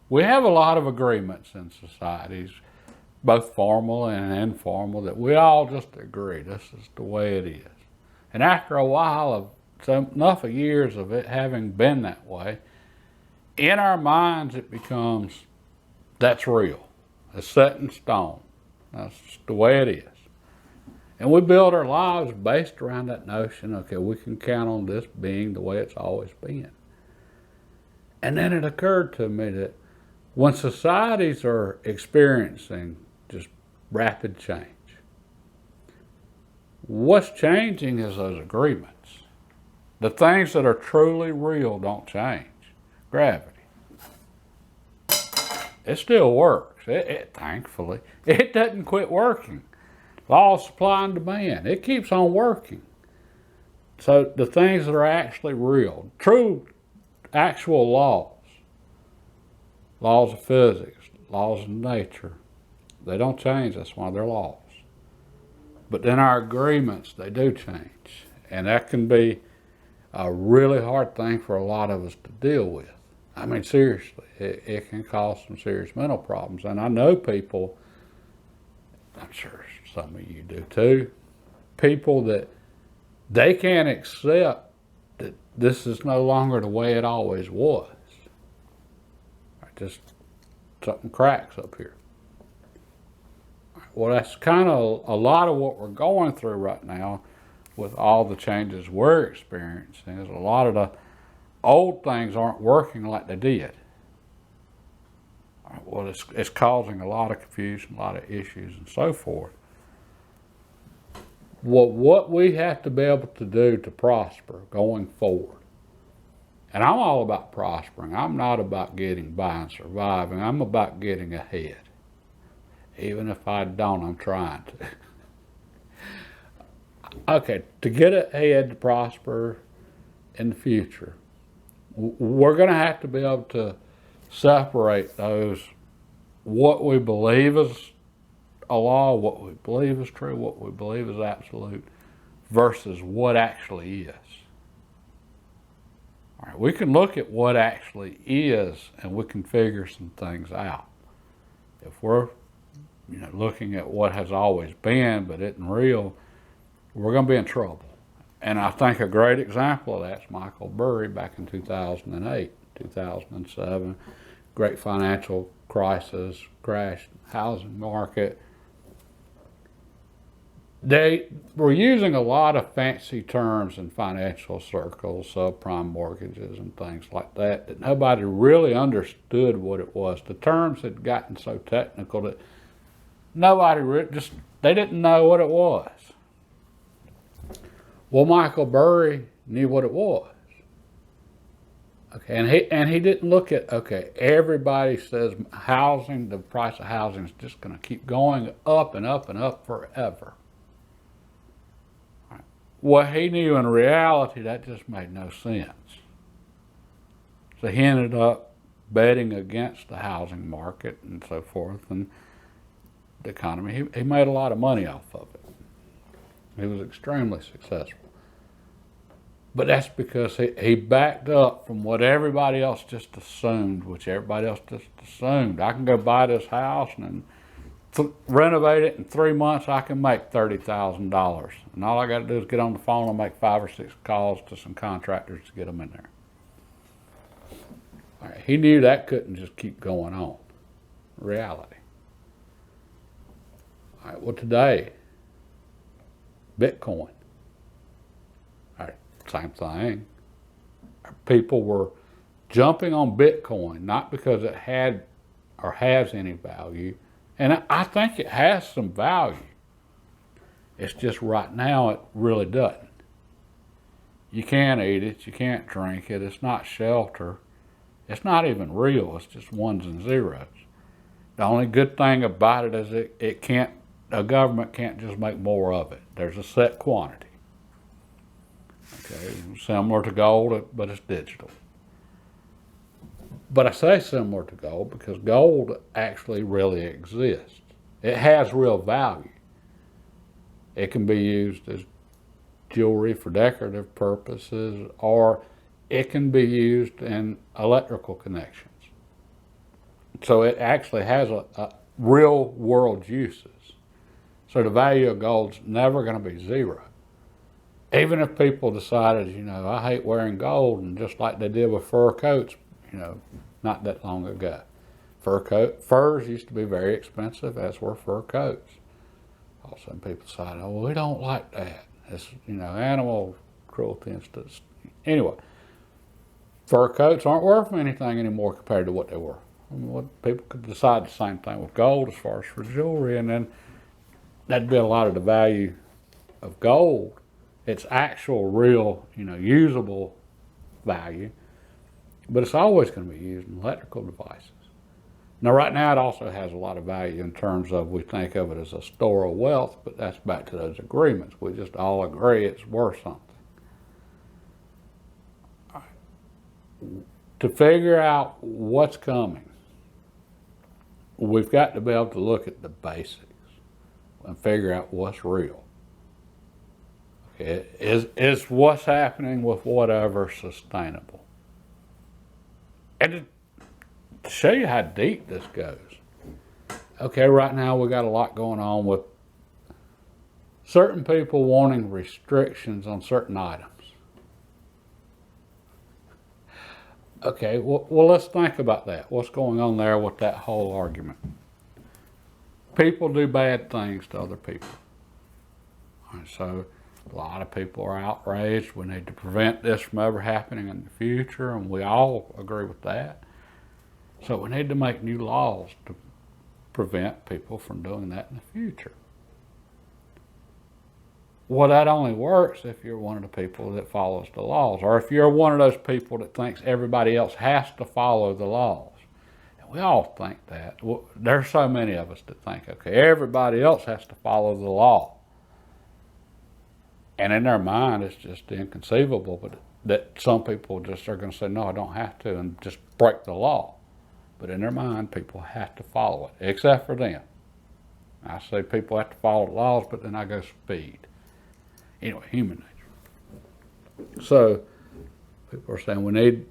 We have a lot of agreements in societies, both formal and informal, that we all just agree this is the way it is. And after a while of enough of years of it having been that way, in our minds it becomes that's real. It's set in stone. That's just the way it is. And we build our lives based around that notion, okay, we can count on this being the way it's always been. And then it occurred to me that when societies are experiencing just rapid change, what's changing is those agreements. The things that are truly real don't change. Gravity. It still works. Thankfully, it doesn't quit working. Law of supply and demand. It keeps on working. So the things that are actually real, true, actual laws, laws of physics, laws of nature, they don't change. That's why they're laws. But then our agreements, they do change. And that can be a really hard thing for a lot of us to deal with. I mean, seriously, it can cause some serious mental problems. And I know people, I'm sure some of you do too, people that they can't accept that this is no longer the way it always was. Just something cracks up here. Well, that's kind of a lot of what we're going through right now with all the changes we're experiencing. Is a lot of the old things aren't working like they did. Well, it's causing a lot of confusion, a lot of issues, and so forth. Well, what we have to be able to do to prosper going forward, and I'm all about prospering. I'm not about getting by and surviving. I'm about getting ahead. Even if I don't, I'm trying to. Okay, to get ahead, to prosper in the future, we're going to have to be able to separate those, what we believe is a law, what we believe is true, what we believe is absolute, versus what actually is. All right, we can look at what actually is and we can figure some things out. If we're looking at what has always been but isn't real, we're going to be in trouble. And I think a great example of that's Michael Burry back in 2008, 2007, great financial crisis, crashed housing market. They were using a lot of fancy terms in financial circles, subprime mortgages and things like that nobody really understood what it was. The terms had gotten so technical that they didn't know what it was. Well, Michael Burry knew what it was. Okay, and he didn't look at, okay, everybody says housing, the price of housing is just going to keep going up and up and up forever. Right. What he knew in reality, that just made no sense. So he ended up betting against the housing market and so forth and the economy. He made a lot of money off of it. He was extremely successful. But that's because he backed up from what everybody else just assumed, which everybody else just assumed. I can go buy this house and renovate it in 3 months, I can make $30,000. And all I got to do is get on the phone and make 5 or 6 calls to some contractors to get them in there. All right, he knew that couldn't just keep going on. Reality. All right, well, today, Bitcoin. All right, same thing. People were jumping on Bitcoin, not because it had or has any value. And I think it has some value. It's just right now it really doesn't. You can't eat it, you can't drink it, it's not shelter. It's not even real, it's just ones and zeros. The only good thing about it is a government can't just make more of it. There's a set quantity. Okay, similar to gold, but it's digital. But I say similar to gold because gold actually really exists. It has real value. It can be used as jewelry for decorative purposes, or it can be used in electrical connections. So it actually has a real world uses. So the value of gold's never going to be zero. Even if people decided, I hate wearing gold, and just like they did with fur coats, not that long ago. Furs used to be very expensive, as were fur coats. All of a sudden people decided, oh, we don't like that. It's, animal cruelty and stuff. Anyway, fur coats aren't worth anything anymore compared to what they were. People could decide the same thing with gold as far as for jewelry, and then that'd be a lot of the value of gold. Its actual, real, usable value, but it's always going to be used in electrical devices. Now, right now, it also has a lot of value in terms of we think of it as a store of wealth, but that's back to those agreements. We just all agree it's worth something. All right. To figure out what's coming, we've got to be able to look at the basics and figure out what's real. Is what's happening with whatever sustainable? And to show you how deep this goes, okay, right now we got a lot going on with certain people wanting restrictions on certain items. Okay, well let's think about that. What's going on there with that whole argument? People do bad things to other people. And so a lot of people are outraged. We need to prevent this from ever happening in the future, and we all agree with that. So we need to make new laws to prevent people from doing that in the future. Well, that only works if you're one of the people that follows the laws, or if you're one of those people that thinks everybody else has to follow the laws. And we all think that. Well, there's so many of us that think, okay, everybody else has to follow the law. And in their mind, it's just inconceivable, but that some people just are going to say, no, I don't have to, and just break the law. But in their mind, people have to follow it, except for them. I say people have to follow the laws, but then I go speed. Anyway, human nature. So people are saying we need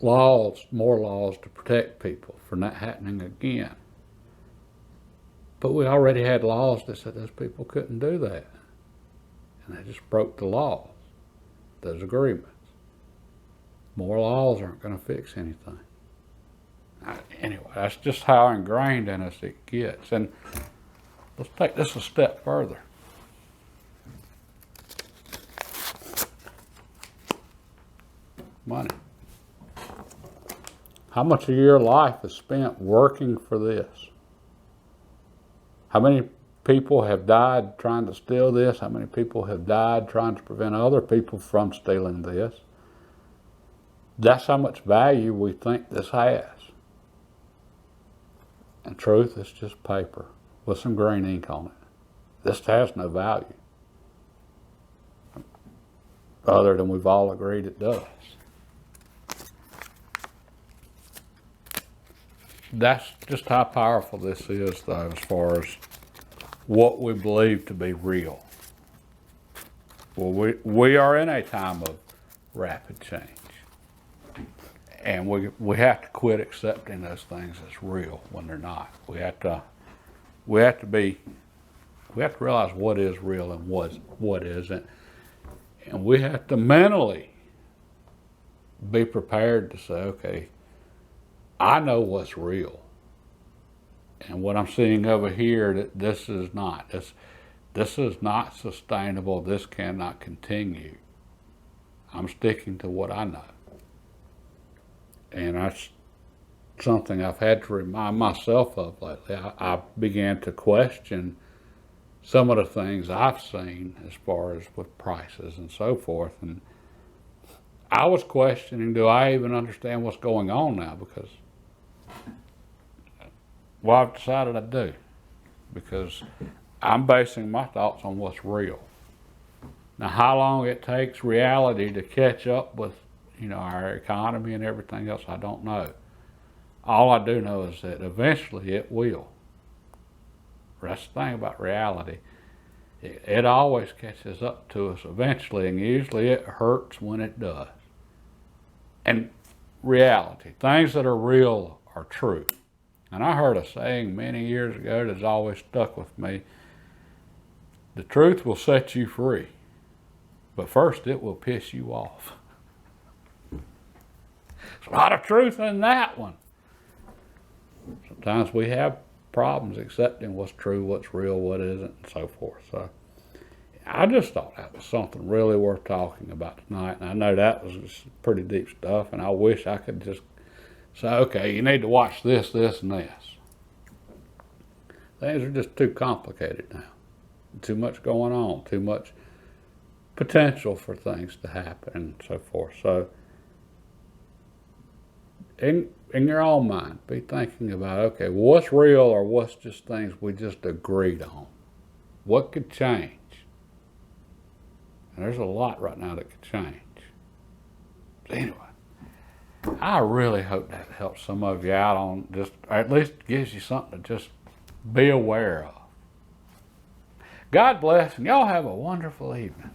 laws, more laws to protect people from that happening again. But we already had laws that said those people couldn't do that. And they just broke the laws, those agreements. More laws aren't going to fix anything. Anyway, that's just how ingrained in us it gets. And let's take this a step further. Money. How much of your life is spent working for this? How many people have died trying to steal this? How many people have died trying to prevent other people from stealing this? That's how much value we think this has. In truth, it's just paper with some green ink on it. This has no value, other than we've all agreed it does. That's just how powerful this is, though, as far as what we believe to be real. Well, we are in a time of rapid change. And we have to quit accepting those things as real when they're not. We have to realize what is real and what isn't. And we have to mentally be prepared to say, okay, I know what's real. And what I'm seeing over here, that this is not. This is not sustainable. This cannot continue. I'm sticking to what I know. And that's something I've had to remind myself of lately. I began to question some of the things I've seen as far as with prices and so forth. And I was questioning, do I even understand what's going on now? Because, well, I've decided I do. Because I'm basing my thoughts on what's real. Now, how long it takes reality to catch up with our economy and everything else, I don't know. All I do know is that eventually it will. That's the thing about reality. It always catches up to us eventually, and usually it hurts when it does. And reality, things that are real are true. And I heard a saying many years ago that's always stuck with me. The truth will set you free, but first it will piss you off. There's a lot of truth in that one. Sometimes we have problems accepting what's true, what's real, what isn't, and so forth. So I just thought that was something really worth talking about tonight. And I know that was just pretty deep stuff, and I wish I could just say, okay, you need to watch this, this, and this. Things are just too complicated now. Too much going on, too much potential for things to happen, and so forth. So in your own mind, be thinking about, okay, well, what's real or what's just things we just agreed on? What could change? And there's a lot right now that could change. But anyway, I really hope that helps some of you out on just, or at least gives you something to just be aware of. God bless, and y'all have a wonderful evening.